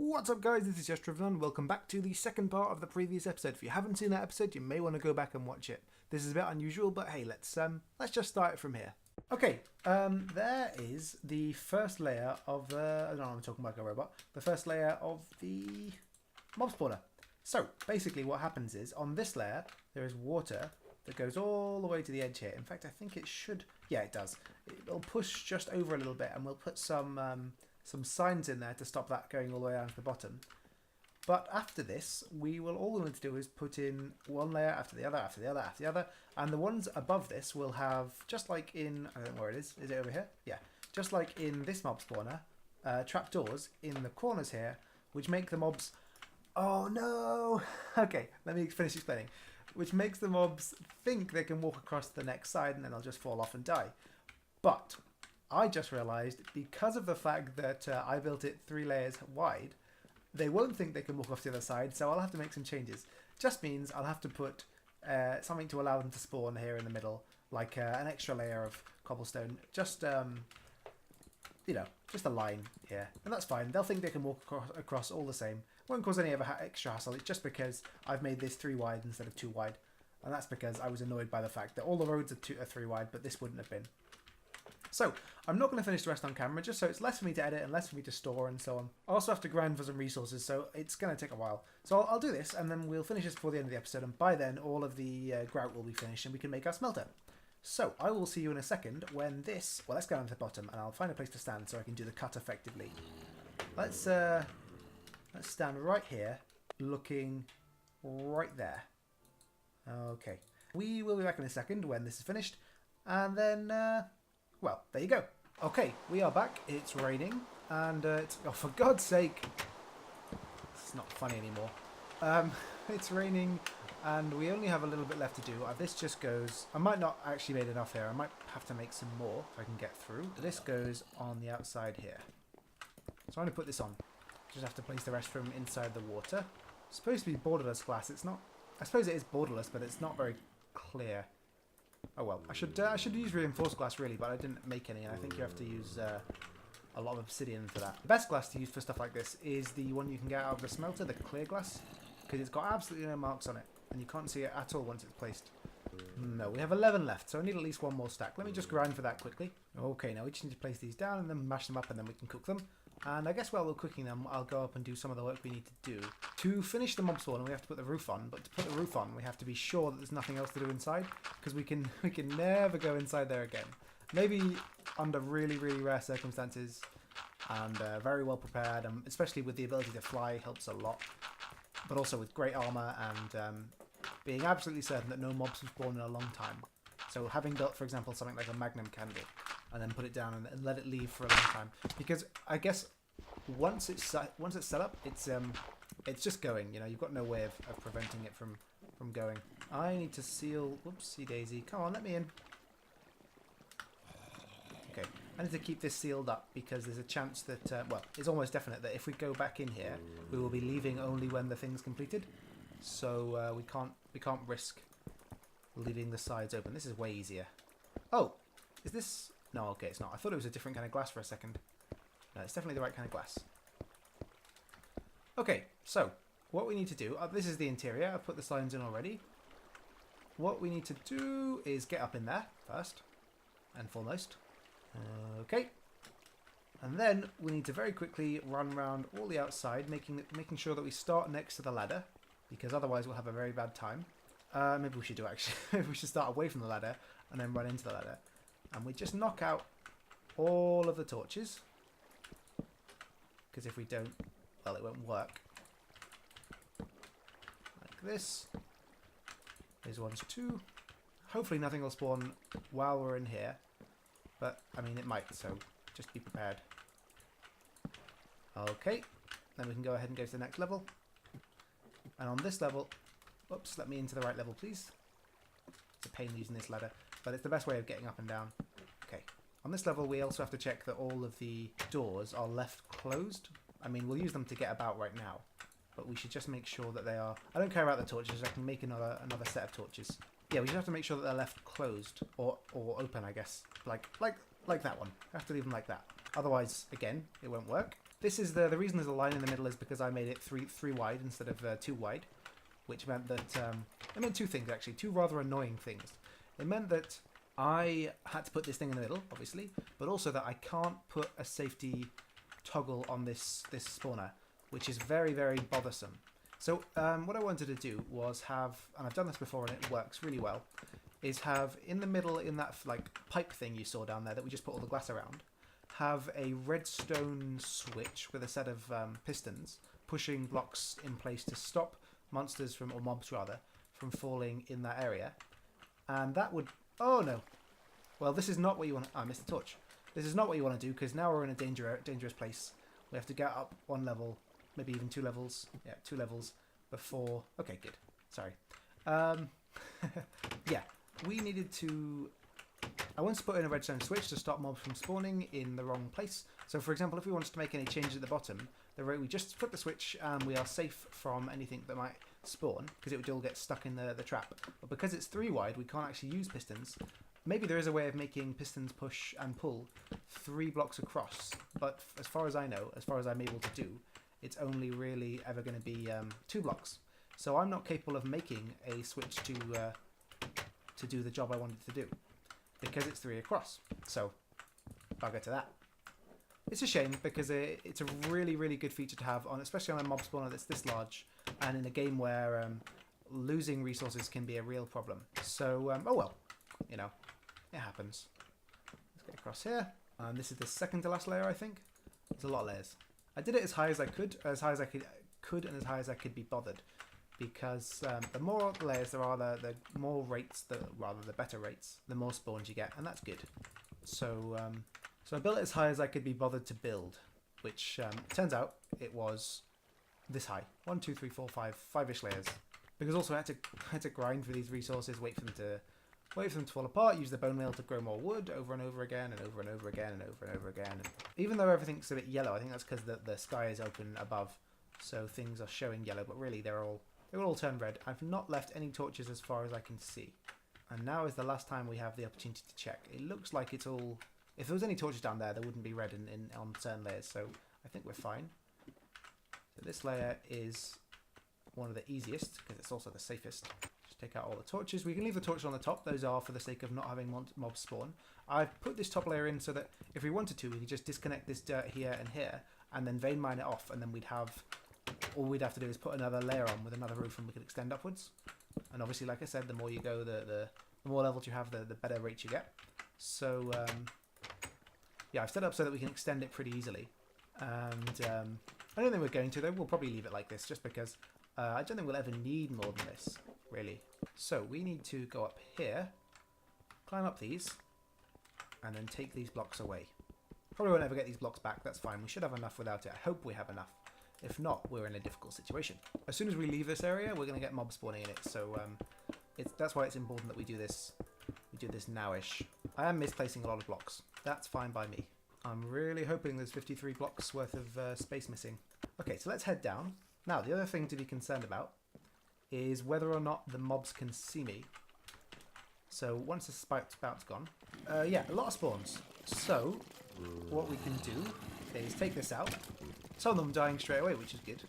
What's up guys, this is Yestrivan. Welcome back to the second part of the previous episode. If you haven't seen that episode, you may want to go back and watch it. This is a bit unusual, but hey, let's just start it from here. Okay, there is the first layer of the, I don't know, I'm talking about a robot. The first layer of the mob spawner. So basically what happens is on this layer, there is water that goes all the way to the edge here. In fact, I think it should, yeah, it does. It'll push just over a little bit and we'll put some signs in there to stop that going all the way down to the bottom. But after this, all we need to do is put in one layer after the other, after the other, after the other, and the ones above this will have, just like in, I don't know where it is it over here? Yeah, just like in this mob spawner, trapdoors in the corners here, which make the mobs, oh no, okay, let me finish explaining, which makes the mobs think they can walk across the next side and then they'll just fall off and die. But I just realised, because of the fact that I built it 3 layers wide, they won't think they can walk off the other side, so I'll have to make some changes. Just means I'll have to put something to allow them to spawn here in the middle, like an extra layer of cobblestone. Just, you know, just a line here. And that's fine. They'll think they can walk across all the same. Won't cause any other extra hassle. It's just because I've made this 3 wide instead of 2 wide. And that's because I was annoyed by the fact that all the roads are 3 wide, but this wouldn't have been. So, I'm not going to finish the rest on camera, just so it's less for me to edit and less for me to store and so on. I also have to grind for some resources, so it's going to take a while. So I'll do this, and then we'll finish this before the end of the episode, and by then all of the grout will be finished, and we can make our smelter. So, I will see you in a second when this... Well, let's go down to the bottom, and I'll find a place to stand so I can do the cut effectively. Let's stand right here, looking right there. Okay. We will be back in a second when this is finished, and then... well, there you go. Okay, we are back. It's raining, and it's... Oh, for God's sake! It's not funny anymore. It's raining, and we only have a little bit left to do. This just goes... I might not actually made enough here. I might have to make some more if I can get through. This goes on the outside here. So I'm going to put this on. Just have to place the rest from inside the water. It's supposed to be borderless glass. It's not... I suppose it is borderless, but it's not very clear. Oh well, I should use reinforced glass really, but I didn't make any, and I think you have to use a lot of obsidian for that. The best glass to use for stuff like this is the one you can get out of the smelter, the clear glass, because it's got absolutely no marks on it, and you can't see it at all once it's placed. No, we have 11 left, so I need at least 1 more stack. Let me just grind for that quickly. Okay, now we just need to place these down and then mash them up, and then we can cook them. And I guess while we're cooking them, I'll go up and do some of the work we need to do. To finish the mob spawn, we have to put the roof on, but to put the roof on, we have to be sure that there's nothing else to do inside, because we can never go inside there again. Maybe under really, really rare circumstances, and very well prepared, and especially with the ability to fly helps a lot, but also with great armor and being absolutely certain that no mobs have spawned in a long time. So having built, for example, something like a magnum candle, and then put it down and let it leave for a long time, because I guess once it's set up, it's just going. You know, you've got no way of preventing it from going. I need to seal. Whoopsie daisy! Come on, let me in. Okay, I need to keep this sealed up because there's a chance that well, it's almost definite that if we go back in here, we will be leaving only when the thing's completed. So we can't risk leaving the sides open. This is way easier. Oh, is this? No, okay, it's not. I thought it was a different kind of glass for a second. No, it's definitely the right kind of glass. Okay, so what we need to do, this is the interior. I've put the signs in already. What we need to do is get up in there first and foremost. Okay. And then we need to very quickly run around all the outside, making sure that we start next to the ladder, because otherwise we'll have a very bad time. Maybe we should do actually. Maybe we should start away from the ladder and then run into the ladder. And we just knock out all of the torches. Because if we don't, well, it won't work. Like this. Here's 1, 2. Hopefully nothing will spawn while we're in here. But, I mean, it might, so just be prepared. Okay. Then we can go ahead and go to the next level. And on this level... Oops, let me into the right level, please. It's a pain using this ladder, but it's the best way of getting up and down. Okay. On this level, we also have to check that all of the doors are left closed. I mean, we'll use them to get about right now, but we should just make sure that they are... I don't care about the torches. I can make another set of torches. Yeah, we should have to make sure that they're left closed or open, I guess. Like that one. I have to leave them like that. Otherwise, again, it won't work. This is the reason there's a line in the middle is because I made it three wide instead of 2 wide, which meant that it meant 2 things actually, 2 rather annoying things. It meant that I had to put this thing in the middle, obviously, but also that I can't put a safety toggle on this spawner, which is very, very bothersome. So what I wanted to do was have, and I've done this before and it works really well, is have in the middle, in that like pipe thing you saw down there that we just put all the glass around, have a redstone switch with a set of pistons pushing blocks in place to stop monsters from, or mobs rather, from falling in that area. And that would, oh no. Well, this is not what you want to, I missed the torch. This is not what you want to do, because now we're in a dangerous place. We have to get up 1 level, maybe even 2 levels. Yeah, 2 levels before, okay, good. Sorry. Yeah, we needed to, I wanted to put in a redstone switch to stop mobs from spawning in the wrong place. So for example, if we wanted to make any changes at the bottom, we just flip the switch and we are safe from anything that might spawn, because it would all get stuck in the trap. But because it's 3 wide, we can't actually use pistons. Maybe there is a way of making pistons push and pull 3 blocks across, but as far as I know, as far as I'm able to do, it's only really ever going to be 2 blocks. So I'm not capable of making a switch to do the job I wanted to do, because it's 3 across. So I'll get to that. It's a shame, because it's a really, really good feature to have, on, especially on a mob spawner that's this large, and in a game where losing resources can be a real problem. So, oh well, you know, it happens. Let's get across here. And this is the second to last layer, I think. There's a lot of layers. I did it as high as I could, and as high as I could be bothered, because the more layers there are, the more rates, the better rates, the more spawns you get, and that's good. So, so I built it as high as I could be bothered to build, which turns out it was this high. 1, 2, 3, 4, 5-ish layers. Because also I had to grind for these resources, wait for them to fall apart, use the bone meal to grow more wood over and over again and over and over again and over and over again. And even though everything's a bit yellow, I think that's because the sky is open above, so things are showing yellow, but really they will all turn red. I've not left any torches as far as I can see. And now is the last time we have the opportunity to check. It looks like it's all, if there was any torches down there, they wouldn't be red on certain layers, so I think we're fine. So this layer is one of the easiest, because it's also the safest. Just take out all the torches. We can leave the torches on the top. Those are for the sake of not having mobs spawn. I've put this top layer in so that if we wanted to, we could just disconnect this dirt here and here, and then vein mine it off, and then all we'd have to do is put another layer on with another roof, and we could extend upwards. And obviously, like I said, the more you go, the more levels you have, the better rates you get. So yeah, I've set it up so that we can extend it pretty easily. And I don't think we're going to, though. We'll probably leave it like this, just because I don't think we'll ever need more than this, really. So we need to go up here, climb up these, and then take these blocks away. Probably won't ever get these blocks back. That's fine. We should have enough without it. I hope we have enough. If not, we're in a difficult situation. As soon as we leave this area, we're going to get mobs spawning in it. So that's why it's important that we do this. We do this nowish. I am misplacing a lot of blocks. That's fine by me. I'm really hoping there's 53 blocks worth of space missing. Okay, so let's head down. Now, the other thing to be concerned about is whether or not the mobs can see me. So once the spout's gone, yeah, a lot of spawns. So what we can do is take this out. Some of them dying straight away, which is good.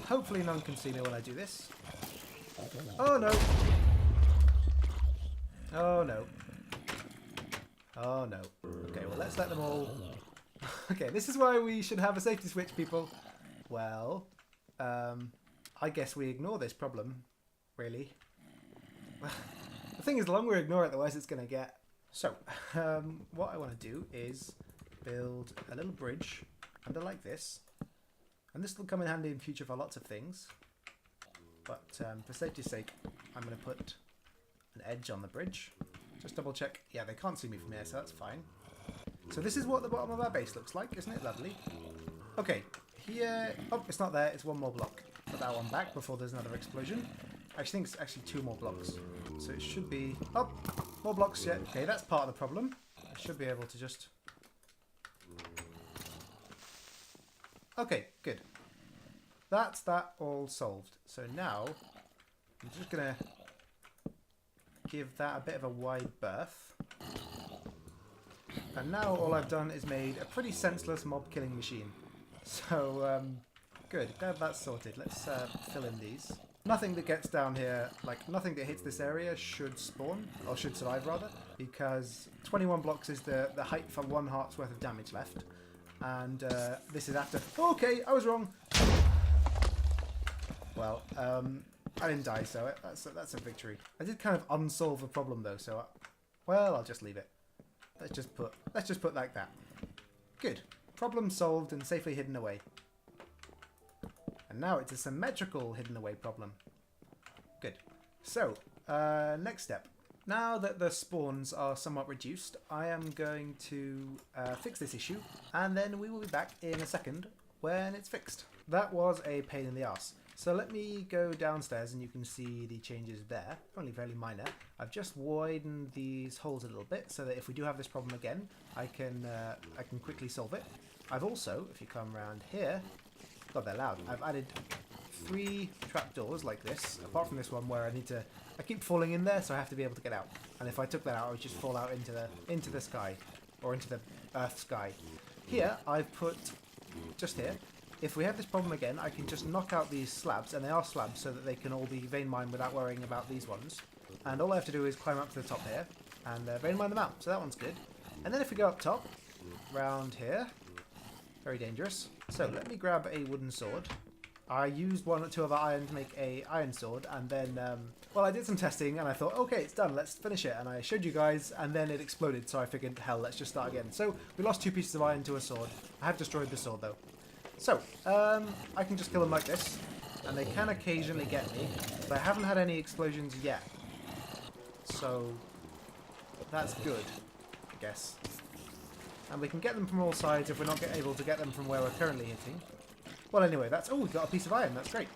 Hopefully none can see me when I do this. Oh no! Oh no. Oh no. Okay, well let's let them all... Okay, this is why we should have a safety switch, people. Well, I guess we ignore this problem, really. The thing is, the longer we ignore it, the worse it's going to get. So, what I want to do is build a little bridge under like this. And this will come in handy in future for lots of things. But for safety's sake, I'm going to put an edge on the bridge. Just double check. Yeah, they can't see me from here, so that's fine. So this is what the bottom of our base looks like. Isn't it lovely? Okay, here... Oh, it's not there. It's one more block. Put that one back before there's another explosion. I think it's actually 2 more blocks. So it should be... Oh, more blocks yet. Okay, that's part of the problem. I should be able to just... Okay, good. That's that all solved. So now, I'm just going to give that a bit of a wide berth. And now all I've done is made a pretty senseless mob killing machine. So, good. Glad that's sorted. Let's fill in these. Nothing that gets down here, like nothing that hits this area should spawn, or should survive rather, because 21 blocks is the height for 1 heart's worth of damage left. And this is after... Okay, I was wrong! Well, I didn't die, so that's a victory. I did kind of unsolve a problem though, so... well, I'll just leave it. Let's just put like that. Good. Problem solved and safely hidden away. And now it's a symmetrical hidden away problem. Good. So, next step. Now that the spawns are somewhat reduced, I am going to fix this issue, and then we will be back in a second when it's fixed. That was a pain in the arse. So let me go downstairs and you can see the changes there, only fairly minor. I've just widened these holes a little bit so that if we do have this problem again, I can quickly solve it. I've also, if you come around here, God, they're loud. I've added 3 trapdoors like this, apart from this one where I keep falling in there, so I have to be able to get out. And if I took that out, I would just fall out into the sky, or into the earth sky. Here, I've put, just here, if we have this problem again, I can just knock out these slabs, and they are slabs, so that they can all be vein mined without worrying about these ones. And all I have to do is climb up to the top here, and vein mine them out, so that one's good. And then if we go up top, round here, very dangerous. So let me grab a wooden sword. I used 1 or 2 of our iron to make a iron sword, and then, well, I did some testing, and I thought, okay, it's done, let's finish it. And I showed you guys, and then it exploded, so I figured, hell, let's just start again. So we lost 2 pieces of iron to a sword. I have destroyed the sword, though. So, I can just kill them like this, and they can occasionally get me, but I haven't had any explosions yet. So, that's good, I guess. And we can get them from all sides if we're not able to get them from where we're currently hitting. Well, anyway, that's... oh, we've got a piece of iron, that's great.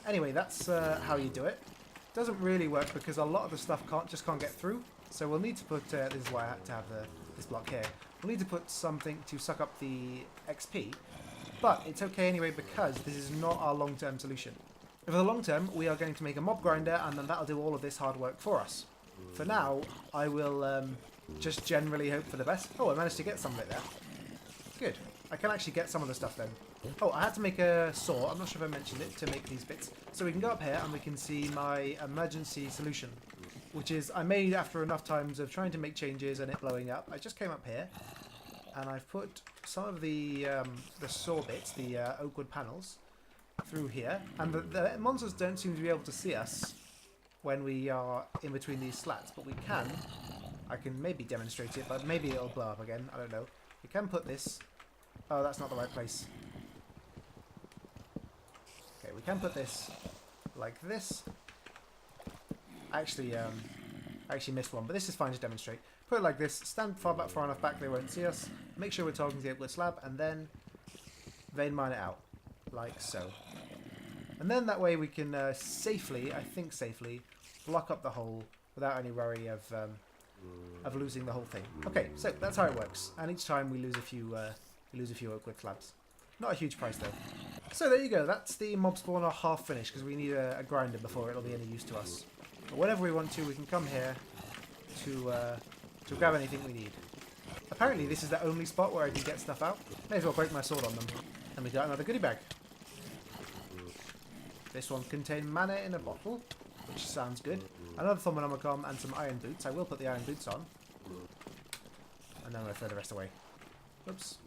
Anyway, that's how you do it. Doesn't really work because a lot of the stuff just can't get through, so we'll need to put... this is why I had to have this block here. We'll need to put something to suck up the XP. But it's okay anyway because this is not our long-term solution. For the long term, we are going to make a mob grinder and then that'll do all of this hard work for us. For now, I will just generally hope for the best. Oh, I managed to get some of it there. Good. I can actually get some of the stuff then. Oh, I had to make a saw. I'm not sure if I mentioned it to make these bits. So we can go up here and we can see my emergency solution, which is I made after enough times of trying to make changes and it blowing up. I just came up here. And I've put some of the saw bits, the oak wood panels, through here. And the monsters don't seem to be able to see us when we are in between these slats. But we can. I can maybe demonstrate it, but maybe it'll blow up again. I don't know. We can put this... oh, that's not the right place. Okay, we can put this like this. I actually missed one, but this is fine to demonstrate. Put it like this, stand far enough back they won't see us, make sure we're targeting the oakwood slab, and then vein mine it out, like so. And then that way we can safely, I think safely, block up the hole without any worry of losing the whole thing. Okay, so that's how it works, and each time we lose a few oakwood slabs. Not a huge price though. So there you go, that's the mob spawner half finished, because we need a grinder before it'll be any use to us. But whenever we want to, we can come here to grab anything we need. Apparently this is the only spot where I can get stuff out. May as well break my sword on them. And we got another goodie bag. This one contained mana in a bottle, which sounds good. Another Thaumonomicon and some iron boots. I will put the iron boots on. And then I'm going to throw the rest away. Oops.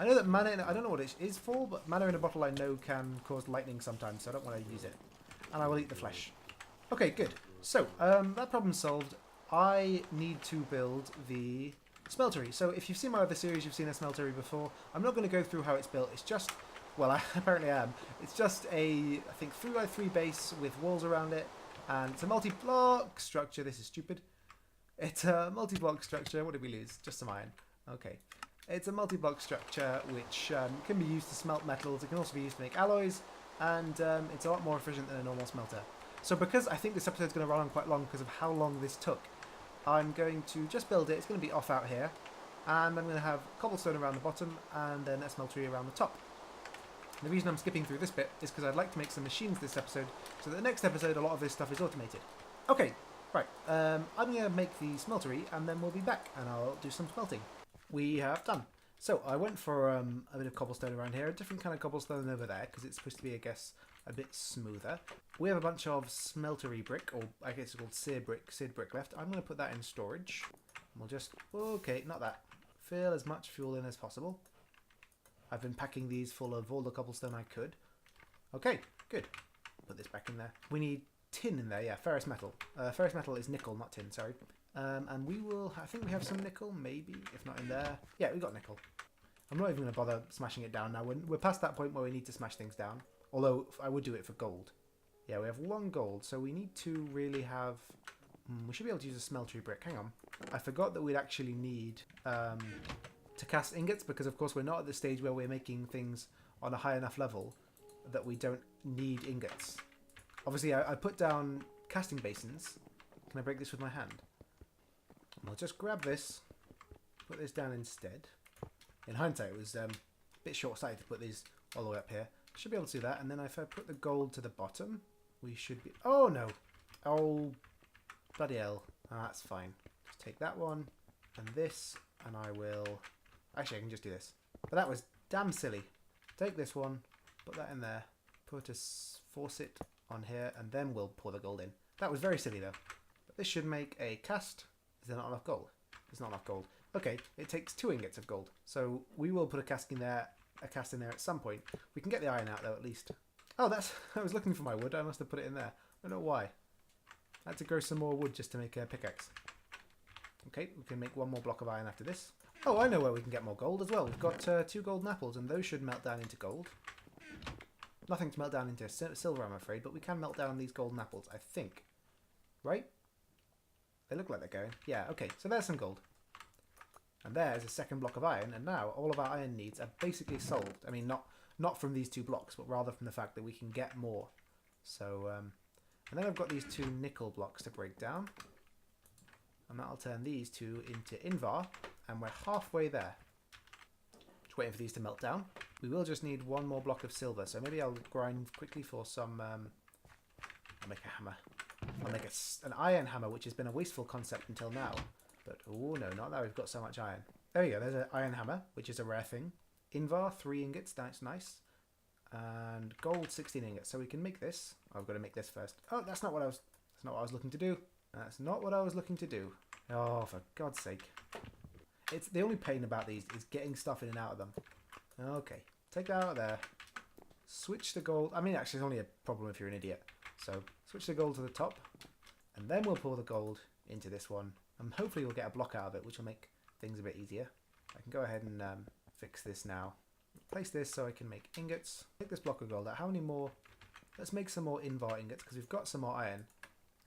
I know that mana I don't know what it is for, but mana in a bottle I know can cause lightning sometimes, so I don't want to use it. And I will eat the flesh. Okay, good. So, that problem's solved. I need to build the smeltery. So if you've seen my other series, you've seen a smeltery before. I'm not going to go through how it's built. It's just, well, I apparently am. It's just a, I think, 3x3 base with walls around it. And it's a multi-block structure. This is stupid. It's a multi-block structure. What did we lose? Just some iron. Okay. It's a multi-block structure which can be used to smelt metals. It can also be used to make alloys. And it's a lot more efficient than a normal smelter. So because I think this episode's going to run on quite long because of how long this took, I'm going to just build it. It's going to be off out here. And I'm going to have cobblestone around the bottom and then a smeltery around the top. The reason I'm skipping through this bit is because I'd like to make some machines this episode, so that the next episode a lot of this stuff is automated. Okay, right. I'm going to make the smeltery and then we'll be back and I'll do some smelting. We have done. So I went for a bit of cobblestone around here, a different kind of cobblestone than over there, because it's supposed to be, I guess, a bit smoother. We have a bunch of smeltery brick, or I guess it's called seared brick left. I'm going to put that in storage. And we'll just, okay, not that. Fill as much fuel in as possible. I've been packing these full of all the cobblestone I could. Okay, good. Put this back in there. We need tin in there, yeah, ferrous metal. Ferrous metal is nickel, not tin, sorry. And we will, I think we have some nickel, maybe, if not in there. Yeah, we got nickel. I'm not even going to bother smashing it down now. We're past that point where we need to smash things down. Although, I would do it for gold. Yeah, we have 1 gold, so we need to really have... we should be able to use a smeltery brick. Hang on. I forgot that we'd actually need to cast ingots, because of course we're not at the stage where we're making things on a high enough level that we don't need ingots. Obviously, I put down casting basins. Can I break this with my hand? I'll just grab this, put this down instead. In hindsight, it was a bit short-sighted to put these all the way up here. Should be able to do that, and then if I put the gold to the bottom, we should be... Oh, no! Oh, bloody hell. That's fine. Just take that one, and this, and I will... Actually, I can just do this. But that was damn silly. Take this one, put that in there, put a faucet on here, and then we'll pour the gold in. That was very silly, though. But this should make a cast... Is there not enough gold? There's not enough gold. Okay, it takes 2 ingots of gold. So we will put a cast in there at some point. We can get the iron out though at least. Oh, that's... I was looking for my wood. I must have put it in there. I don't know why. I had to grow some more wood just to make a pickaxe. Okay, we can make 1 more block of iron after this. Oh, I know where we can get more gold as well. We've got 2 golden apples, and those should melt down into gold. Nothing to melt down into silver, I'm afraid, but we can melt down these golden apples, I think. Right? They look like they're going. Yeah, okay, so there's some gold. And there's a 2nd block of iron, and now all of our iron needs are basically solved. I mean, not from these 2 blocks, but rather from the fact that we can get more. So, and then I've got these 2 nickel blocks to break down. And that'll turn these 2 into Invar, and we're halfway there. Just waiting for these to melt down. We will just need 1 more block of silver, so maybe I'll grind quickly for some... I'll make a hammer. I'll make an iron hammer, which has been a wasteful concept until now. But, oh no, not that we've got so much iron. There we go, there's an iron hammer, which is a rare thing. Invar, 3 ingots, that's nice. And gold, 16 ingots. So we can make this. Oh, I've got to make this first. Oh, that's not what I was looking to do. That's not what I was looking to do. Oh, for God's sake. It's the only pain about these is getting stuff in and out of them. Okay, take that out of there. Switch the gold. I mean, actually, it's only a problem if you're an idiot. So, switch the gold to the top. And then we'll pour the gold into this one. And hopefully we'll get a block out of it, which will make things a bit easier. I can go ahead and fix this now. Place this so I can make ingots. Take this block of gold out. How many more? Let's make some more Invar ingots, because we've got some more iron.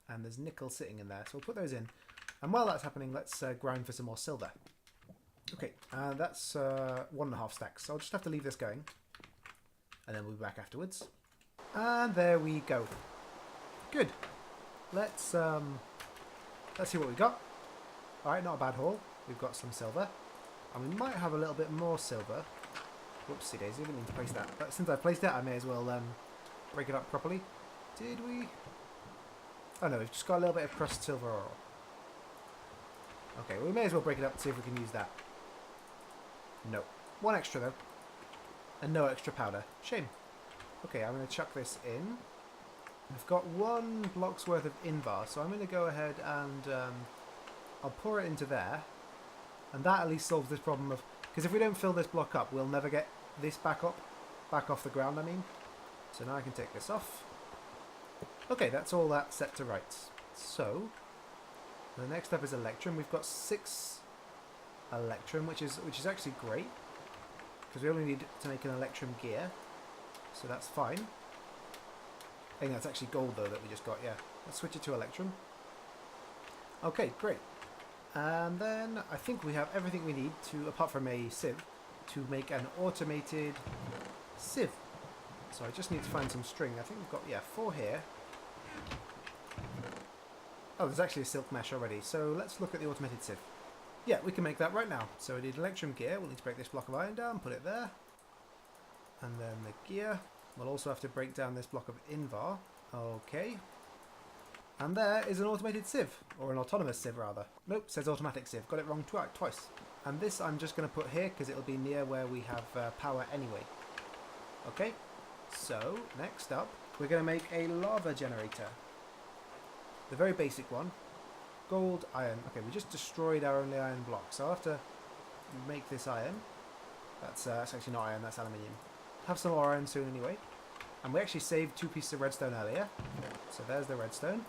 And there's nickel sitting in there, so we'll put those in. And while that's happening, let's grind for some more silver. Okay, that's 1.5 stacks, so I'll just have to leave this going. And then we'll be back afterwards. And there we go. Good. Let's see what we got. Alright, not a bad haul. We've got some silver. And we might have a little bit more silver. Whoopsie daisy, I didn't mean to place that. But since I placed it, I may as well break it up properly. Did we? Oh no, we've just got a little bit of crushed silver ore. Okay, well, we may as well break it up and see if we can use that. No. 1 extra though. And no extra powder. Shame. Okay, I'm going to chuck this in. I've got 1 block's worth of Invar, so I'm going to go ahead and I'll pour it into there. And that at least solves this problem of... Because if we don't fill this block up, we'll never get this back off the ground, I mean. So now I can take this off. Okay, that's all that set to rights. So, the next step is Electrum. We've got 6 Electrum, which is actually great. Because we only need to make an Electrum gear. So that's fine. I think that's actually gold though that we just got, yeah. Let's switch it to Electrum. Okay, great. And then I think we have everything we need to, apart from a sieve, to make an automated sieve. So I just need to find some string. I think we've got, yeah, 4 here. Oh, there's actually a silk mesh already. So let's look at the automated sieve. Yeah, we can make that right now. So we need Electrum gear. We'll need to break this block of iron down, put it there. And then the gear. We'll also have to break down this block of Invar. Okay. And there is an automated sieve. Or an autonomous sieve, rather. Nope, says automatic sieve. Got it wrong twice. And this I'm just going to put here because it'll be near where we have power anyway. Okay, so next up we're going to make a lava generator. The very basic one. Gold, iron. Okay, we just destroyed our only iron block, so I'll have to make this iron. That's actually not iron, that's aluminium. Have some more iron soon anyway. And we actually saved 2 pieces of redstone earlier. So there's the redstone.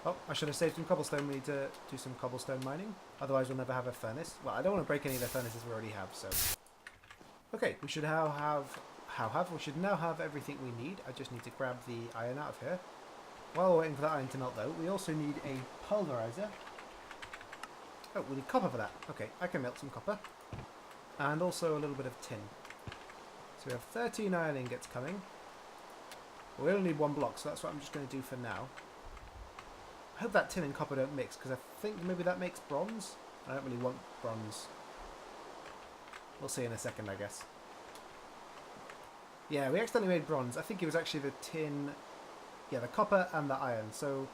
Oh, I should have saved some cobblestone. We need to do some cobblestone mining. Otherwise we'll never have a furnace. Well, I don't want to break any of the furnaces we already have, so... Okay, we should now have everything we need. I just need to grab the iron out of here. While we're waiting for that iron to melt though, we also need a pulverizer. Oh, we need copper for that. Okay, I can melt some copper. And also a little bit of tin. So we have 13 iron ingots coming. We only need 1 block, so that's what I'm just going to do for now. I hope that tin and copper don't mix, because I think maybe that makes bronze. I don't really want bronze. We'll see in a second, I guess. Yeah, we accidentally made bronze. I think it was actually the tin... Yeah, the copper and the iron, so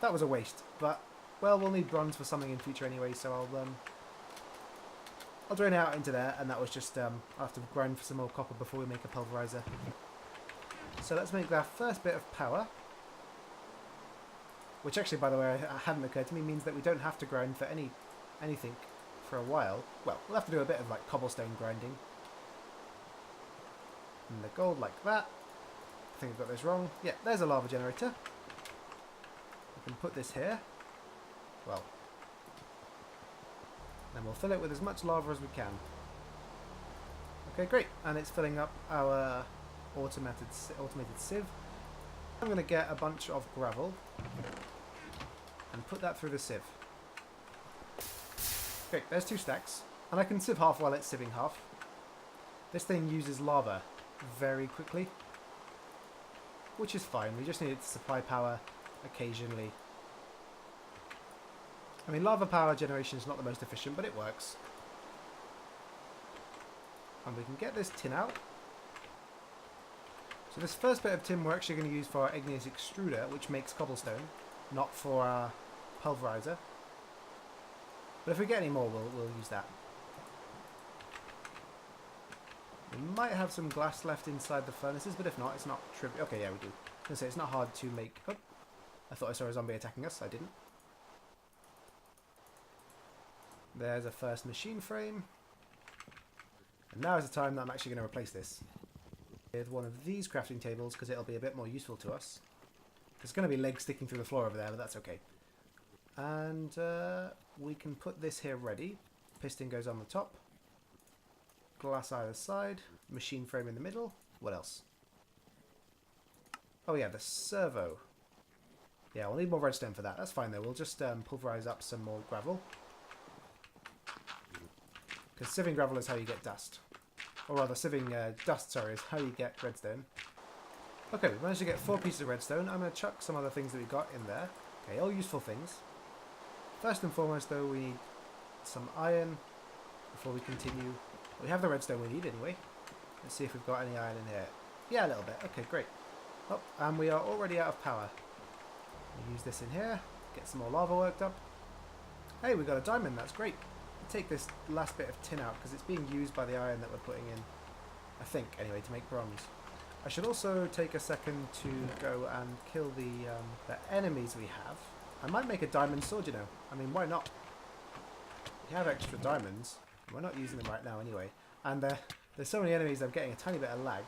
that was a waste. But, well, we'll need bronze for something in future anyway, so I'll drain it out into there, and that was just, I'll have to grind for some more copper before we make a pulverizer. So let's make our first bit of power. Which actually, by the way, hadn't occurred to me, means that we don't have to grind for anything for a while. Well, we'll have to do a bit of, like, cobblestone grinding. And the gold like that. I think I've got this wrong. Yeah, there's a lava generator. We can put this here. Well. Then we'll fill it with as much lava as we can. Okay, great. And it's filling up our automated sieve. I'm going to get a bunch of gravel and put that through the sieve. Okay, there's 2 stacks. And I can sieve half while it's sieving half. This thing uses lava very quickly, which is fine. We just need it to supply power occasionally. I mean, lava power generation is not the most efficient, but it works. And we can get this tin out. So this first bit of tin we're actually going to use for our igneous extruder, which makes cobblestone, not for our pulverizer. But if we get any more, we'll use that. We might have some glass left inside the furnaces, but if not, it's not trivial. Okay, yeah, we do. I was going to say, it's not hard to make... Oh, I thought I saw a zombie attacking us. I didn't. There's a first machine frame. And now is the time that I'm actually going to replace this with one of these crafting tables, because it'll be a bit more useful to us. There's going to be legs sticking through the floor over there, but that's okay. And we can put this here ready. Piston goes on the top. Glass either side. Machine frame in the middle. What else? Oh yeah, the servo. Yeah, we'll need more redstone for that. That's fine though. We'll just pulverize up some more gravel. Because sieving gravel is how you get dust. Or rather, sieving dust, sorry, is how you get redstone. Okay, we managed to get 4 pieces of redstone. I'm going to chuck some other things that we got in there. Okay, all useful things. First and foremost, though, we need some iron before we continue. We have the redstone we need anyway. Let's see if we've got any iron in here. Yeah, a little bit. Okay, great. Oh, and we are already out of power. We'll use this in here. Get some more lava worked up. Hey, we got a diamond. That's great. Take this last bit of tin out because it's being used by the iron that we're putting in, I think, anyway, to make bronze. I should also take a second to go and kill the enemies we have. I might make a diamond sword, you know. I mean, why not? We have extra diamonds. We're not using them right now anyway. And there's so many enemies I'm getting a tiny bit of lag.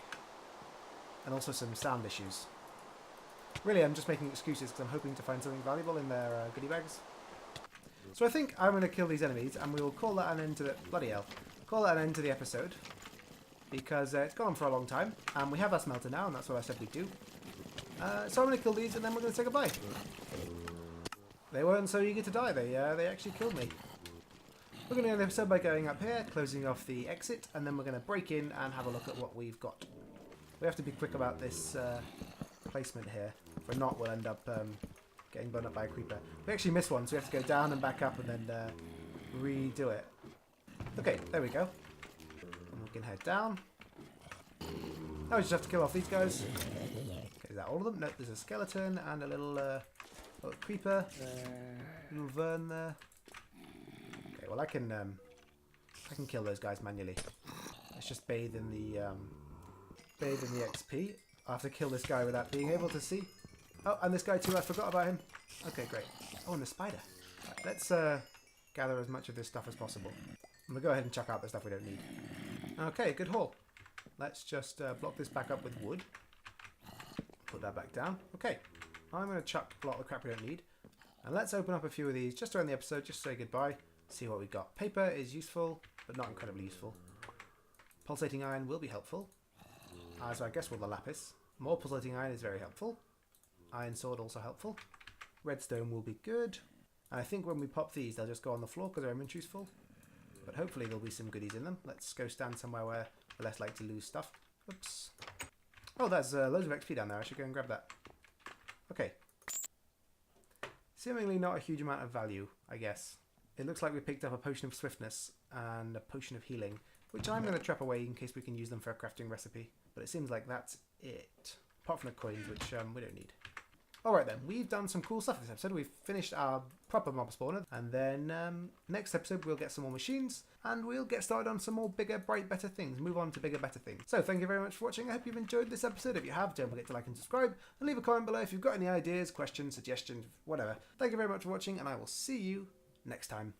And also some sound issues. Really, I'm just making excuses because I'm hoping to find something valuable in their goodie bags. So I think I'm going to kill these enemies, and we will call that an end to the... Bloody hell. Call that an end to the episode. Because it's gone on for a long time, and we have our smelter now, and that's what I said we'd do. So I'm going to kill these, and then we're going to say goodbye. They weren't so eager to die. They actually killed me. We're going to end the episode by going up here, closing off the exit, and then we're going to break in and have a look at what we've got. We have to be quick about this placement here. If we're not, we'll end up... getting blown up by a creeper. We actually missed one, so we have to go down and back up and then redo it. Okay, there we go. And we can head down. Now we just have to kill off these guys. Okay, is that all of them? No, there's a skeleton and a little creeper. Little vern there. Okay, well I can I can kill those guys manually. Let's just bathe in the XP. I have to kill this guy without being able to see. Oh, and this guy too, I forgot about him. Okay, great. Oh, and the spider. Right, let's gather as much of this stuff as possible. I'm going to go ahead and chuck out the stuff we don't need. Okay, good haul. Let's just block this back up with wood. Put that back down. Okay, I'm going to chuck a lot of the crap we don't need. And let's open up a few of these just to end the episode, just to say goodbye. See what we got. Paper is useful, but not incredibly useful. Pulsating iron will be helpful. As I guess will the lapis. More pulsating iron is very helpful. Iron sword also helpful. Redstone will be good. And I think when we pop these, they'll just go on the floor because their inventory's full. But hopefully there'll be some goodies in them. Let's go stand somewhere where we're less likely to lose stuff. Oops. Oh, there's loads of XP down there. I should go and grab that. Okay. Seemingly not a huge amount of value, I guess. It looks like we picked up a potion of swiftness and a potion of healing, which I'm going to trap away in case we can use them for a crafting recipe. But it seems like that's it. Apart from the coins, which we don't need. Alright then, we've done some cool stuff this episode. We've finished our proper mob spawner. And then next episode we'll get some more machines. And we'll get started on some more bigger, bright, better things. Move on to bigger, better things. So thank you very much for watching. I hope you've enjoyed this episode. If you have, don't forget to like and subscribe. And leave a comment below if you've got any ideas, questions, suggestions, whatever. Thank you very much for watching. And I will see you next time.